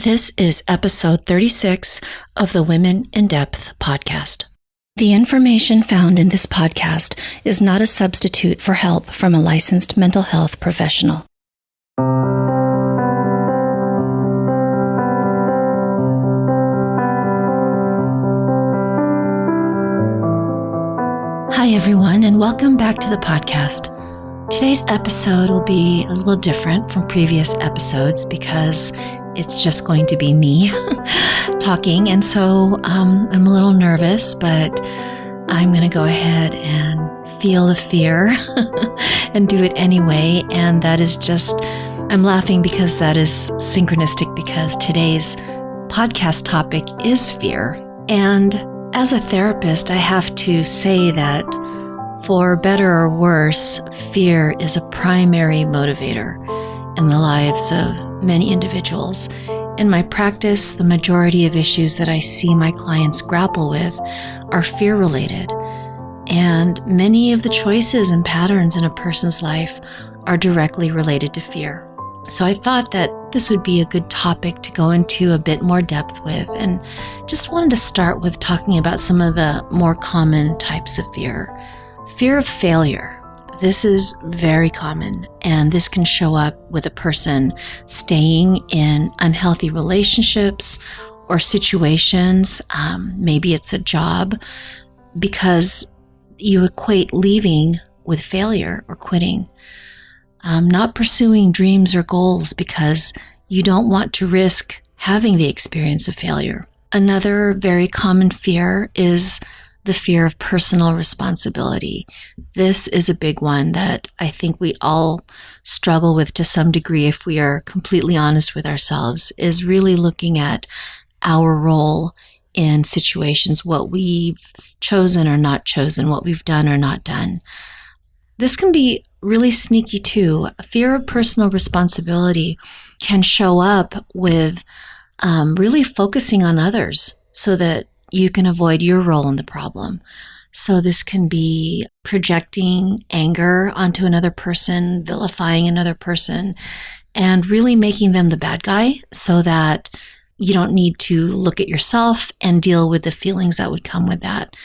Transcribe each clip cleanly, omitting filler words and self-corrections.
This is episode 36 of the Women in Depth podcast. The information found in this podcast is not a substitute for help from a licensed mental health professional. Hi, everyone, and welcome back to the podcast. Today's episode will be a little different from previous episodes because it's just going to be me talking. And so I'm a little nervous, but I'm going to go ahead and feel the fear and do it anyway. And that is just, I'm laughing because that is synchronistic because today's podcast topic is fear. And as a therapist, I have to say that for better or worse, fear is a primary motivator in the lives of many individuals. In my practice, the majority of issues that I see my clients grapple with are fear-related, and many of the choices and patterns in a person's life are directly related to fear. So I thought that this would be a good topic to go into a bit more depth with, and just wanted to start with talking about some of the more common types of fear. Fear of failure. This is very common, and this can show up with a person staying in unhealthy relationships or situations. Maybe it's a job, because you equate leaving with failure or quitting. Not pursuing dreams or goals because you don't want to risk having the experience of failure. Another very common fear is the fear of personal responsibility. This is a big one that I think we all struggle with to some degree if we are completely honest with ourselves, is really looking at our role in situations, what we've chosen or not chosen, what we've done or not done. This can be really sneaky too. A fear of personal responsibility can show up with really focusing on others so that you can avoid your role in the problem. So this can be projecting anger onto another person, vilifying another person, and really making them the bad guy so that you don't need to look at yourself and deal with the feelings that would come with that.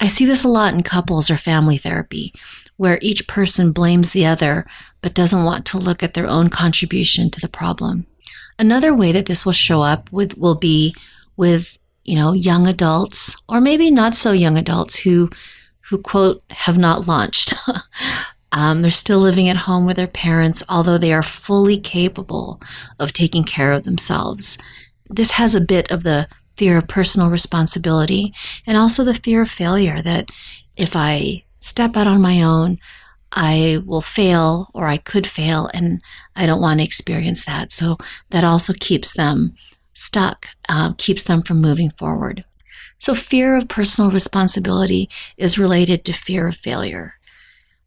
I see this a lot in couples or family therapy, where each person blames the other but doesn't want to look at their own contribution to the problem. Another way that this will show up will be with young adults, or maybe not so young adults who quote, have not launched. They're still living at home with their parents, although they are fully capable of taking care of themselves. This has a bit of the fear of personal responsibility and also the fear of failure, that if I step out on my own, I will fail or I could fail, and I don't want to experience that. So that also keeps them stuck, keeps them from moving forward. So fear of personal responsibility is related to fear of failure.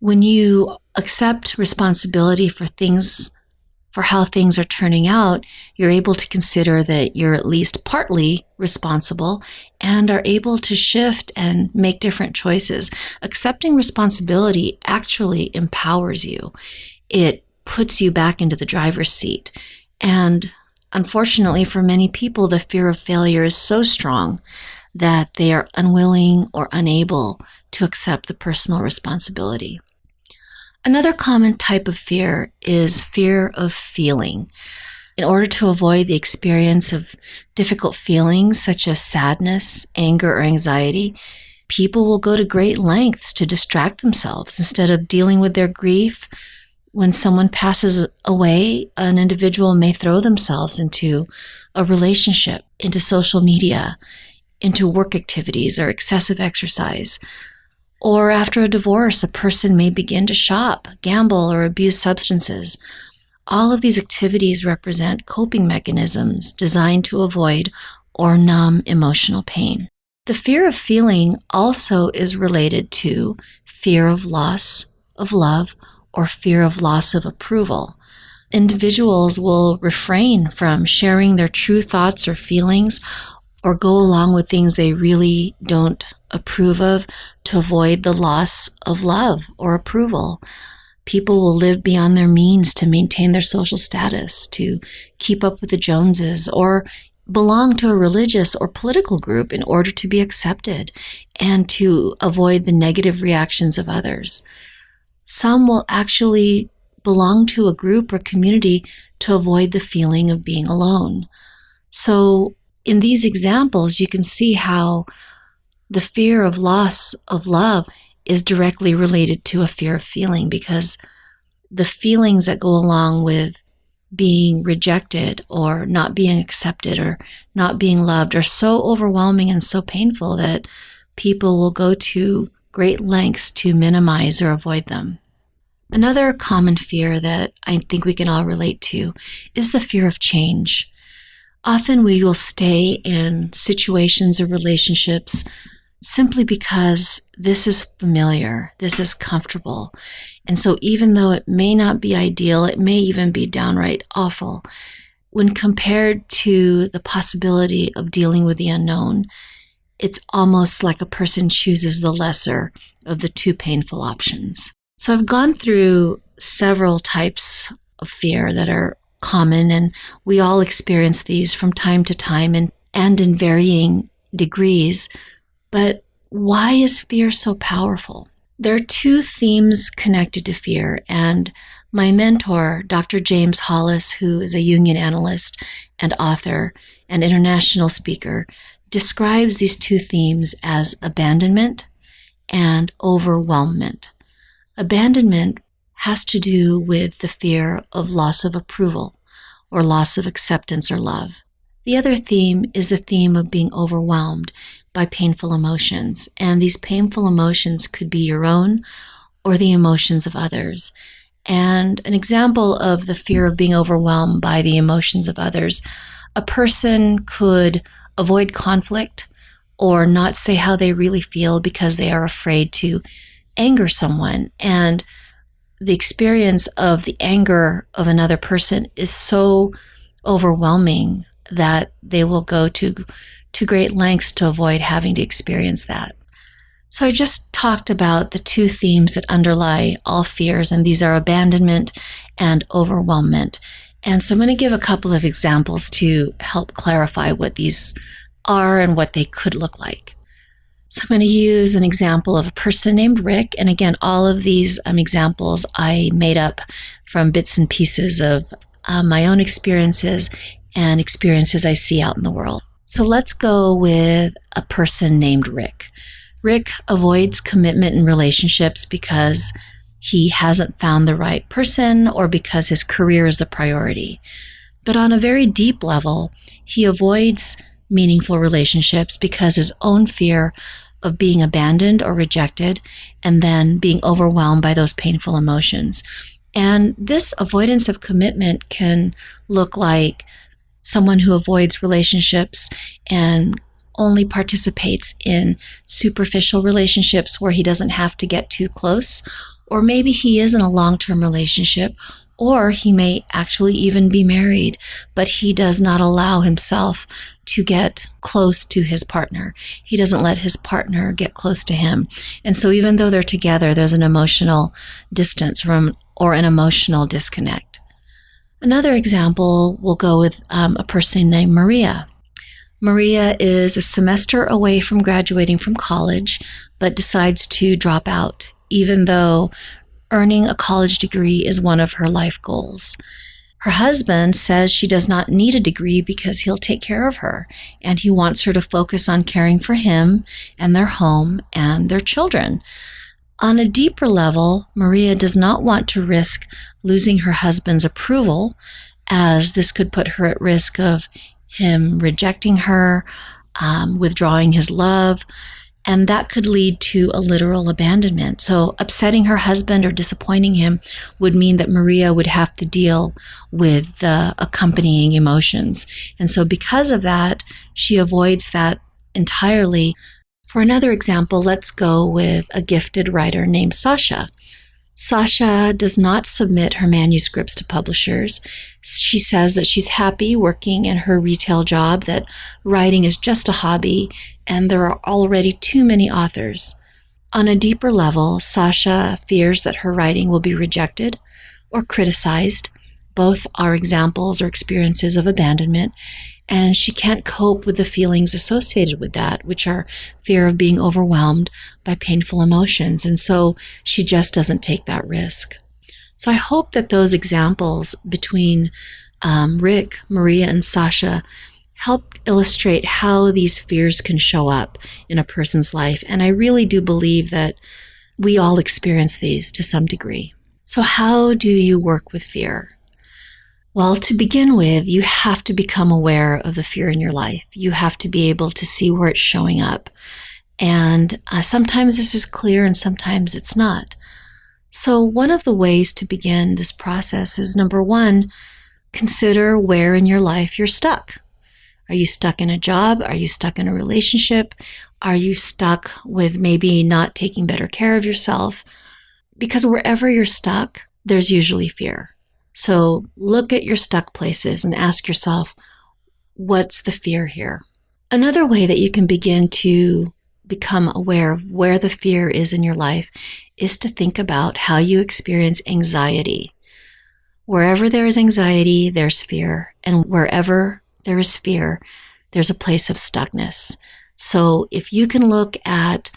When you accept responsibility for how things are turning out, you're able to consider that you're at least partly responsible and are able to shift and make different choices. Accepting responsibility actually empowers you. It puts you back into the driver's seat. And unfortunately, for many people, the fear of failure is so strong that they are unwilling or unable to accept the personal responsibility. Another common type of fear is fear of feeling. In order to avoid the experience of difficult feelings such as sadness, anger, or anxiety, people will go to great lengths to distract themselves instead of dealing with their grief. When someone passes away, an individual may throw themselves into a relationship, into social media, into work activities or excessive exercise. Or after a divorce, a person may begin to shop, gamble, or abuse substances. All of these activities represent coping mechanisms designed to avoid or numb emotional pain. The fear of feeling also is related to fear of loss of love or fear of loss of approval. Individuals will refrain from sharing their true thoughts or feelings, or go along with things they really don't approve of to avoid the loss of love or approval. People will live beyond their means to maintain their social status, to keep up with the Joneses, or belong to a religious or political group in order to be accepted and to avoid the negative reactions of others. Some will actually belong to a group or community to avoid the feeling of being alone. So in these examples, you can see how the fear of loss of love is directly related to a fear of feeling, because the feelings that go along with being rejected or not being accepted or not being loved are so overwhelming and so painful that people will go to great lengths to minimize or avoid them. Another common fear that I think we can all relate to is the fear of change. Often we will stay in situations or relationships simply because this is familiar, this is comfortable. And so even though it may not be ideal, it may even be downright awful, when compared to the possibility of dealing with the unknown, it's almost like a person chooses the lesser of the two painful options. So I've gone through several types of fear that are common, and we all experience these from time to time and in varying degrees. But why is fear so powerful? There are two themes connected to fear, and my mentor, Dr. James Hollis, who is a Jungian analyst and author and international speaker, describes these two themes as abandonment and overwhelmment. Abandonment has to do with the fear of loss of approval or loss of acceptance or love. The other theme is the theme of being overwhelmed by painful emotions, and these painful emotions could be your own or the emotions of others. And an example of the fear of being overwhelmed by the emotions of others, a person could avoid conflict or not say how they really feel because they are afraid to anger someone. And the experience of the anger of another person is so overwhelming that they will go to great lengths to avoid having to experience that. So I just talked about the two themes that underlie all fears, and these are abandonment and overwhelmment. And so I'm going to give a couple of examples to help clarify what these are and what they could look like. So I'm going to use an example of a person named Rick. And again, all of these examples I made up from bits and pieces of my own experiences and experiences I see out in the world. So let's go with a person named Rick. Rick avoids commitment in relationships because he hasn't found the right person or because his career is the priority. But on a very deep level, he avoids meaningful relationships because his own fear of being abandoned or rejected and then being overwhelmed by those painful emotions. And this avoidance of commitment can look like someone who avoids relationships and only participates in superficial relationships where he doesn't have to get too close, or maybe he is in a long-term relationship, or he may actually even be married, but he does not allow himself to get close to his partner. He doesn't let his partner get close to him. And so even though they're together, there's an emotional distance or an emotional disconnect. Another example, we'll go with a person named Maria. Maria is a semester away from graduating from college, but decides to drop out, even though earning a college degree is one of her life goals. Her husband says she does not need a degree because he'll take care of her, and he wants her to focus on caring for him and their home and their children. On a deeper level, Maria does not want to risk losing her husband's approval, as this could put her at risk of him rejecting her, withdrawing his love, and that could lead to a literal abandonment. So upsetting her husband or disappointing him would mean that Maria would have to deal with the accompanying emotions. And so because of that, she avoids that entirely. For another example, let's go with a gifted writer named Sasha. Sasha does not submit her manuscripts to publishers. She says that she's happy working in her retail job, that writing is just a hobby, and there are already too many authors. On a deeper level, Sasha fears that her writing will be rejected or criticized. Both are examples or experiences of abandonment, and she can't cope with the feelings associated with that, which are fear of being overwhelmed by painful emotions, and so she just doesn't take that risk. So I hope that those examples between Rick, Maria, and Sasha helped illustrate how these fears can show up in a person's life. And I really do believe that we all experience these to some degree. So how do you work with fear? Well, to begin with, you have to become aware of the fear in your life. You have to be able to see where it's showing up. And sometimes this is clear and sometimes it's not. So one of the ways to begin this process is, number one, consider where in your life you're stuck. Are you stuck in a job? Are you stuck in a relationship? Are you stuck with maybe not taking better care of yourself? Because wherever you're stuck, there's usually fear. So look at your stuck places and ask yourself, what's the fear here? Another way that you can begin to become aware of where the fear is in your life is to think about how you experience anxiety. Wherever there is anxiety, there's fear. And wherever there is fear, there's a place of stuckness. So if you can look at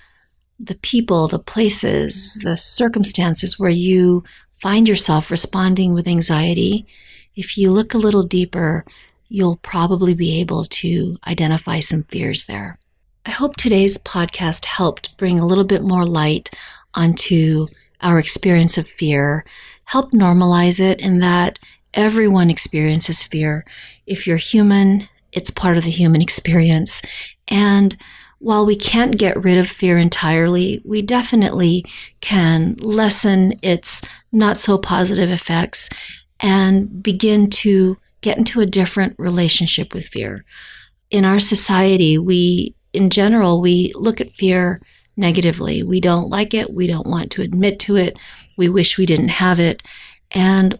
the people, the places, the circumstances where you find yourself responding with anxiety, if you look a little deeper, you'll probably be able to identify some fears there. I hope today's podcast helped bring a little bit more light onto our experience of fear, help normalize it in that everyone experiences fear. If you're human, it's part of the human experience. And while we can't get rid of fear entirely, we definitely can lessen its not so positive effects and begin to get into a different relationship with fear. In our society, in general, we look at fear negatively. We don't like it. We don't want to admit to it. We wish we didn't have it. And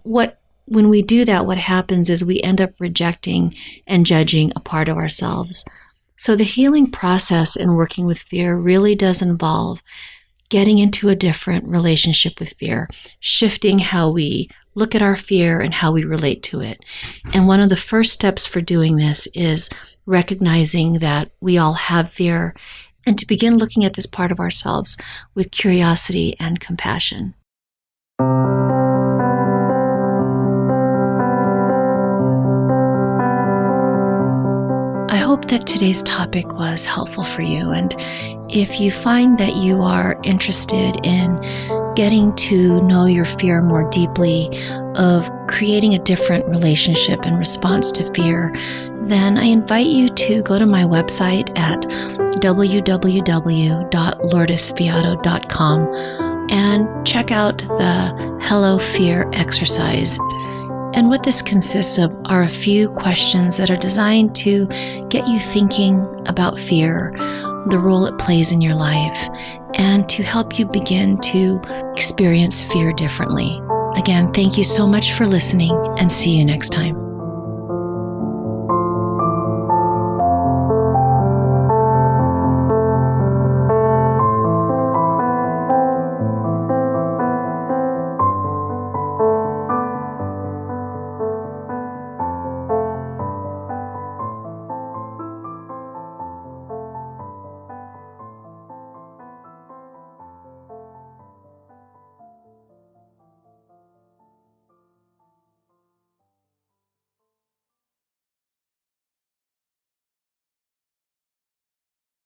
when we do that, what happens is we end up rejecting and judging a part of ourselves. So the healing process in working with fear really does involve getting into a different relationship with fear, shifting how we look at our fear and how we relate to it. And one of the first steps for doing this is recognizing that we all have fear and to begin looking at this part of ourselves with curiosity and compassion. I hope that today's topic was helpful for you. And if you find that you are interested in getting to know your fear more deeply, of creating a different relationship in response to fear, then I invite you to go to my website at www.lourdesfiato.com and check out the Hello Fear exercise. And what this consists of are a few questions that are designed to get you thinking about fear, the role it plays in your life, and to help you begin to experience fear differently. Again, thank you so much for listening, and see you next time.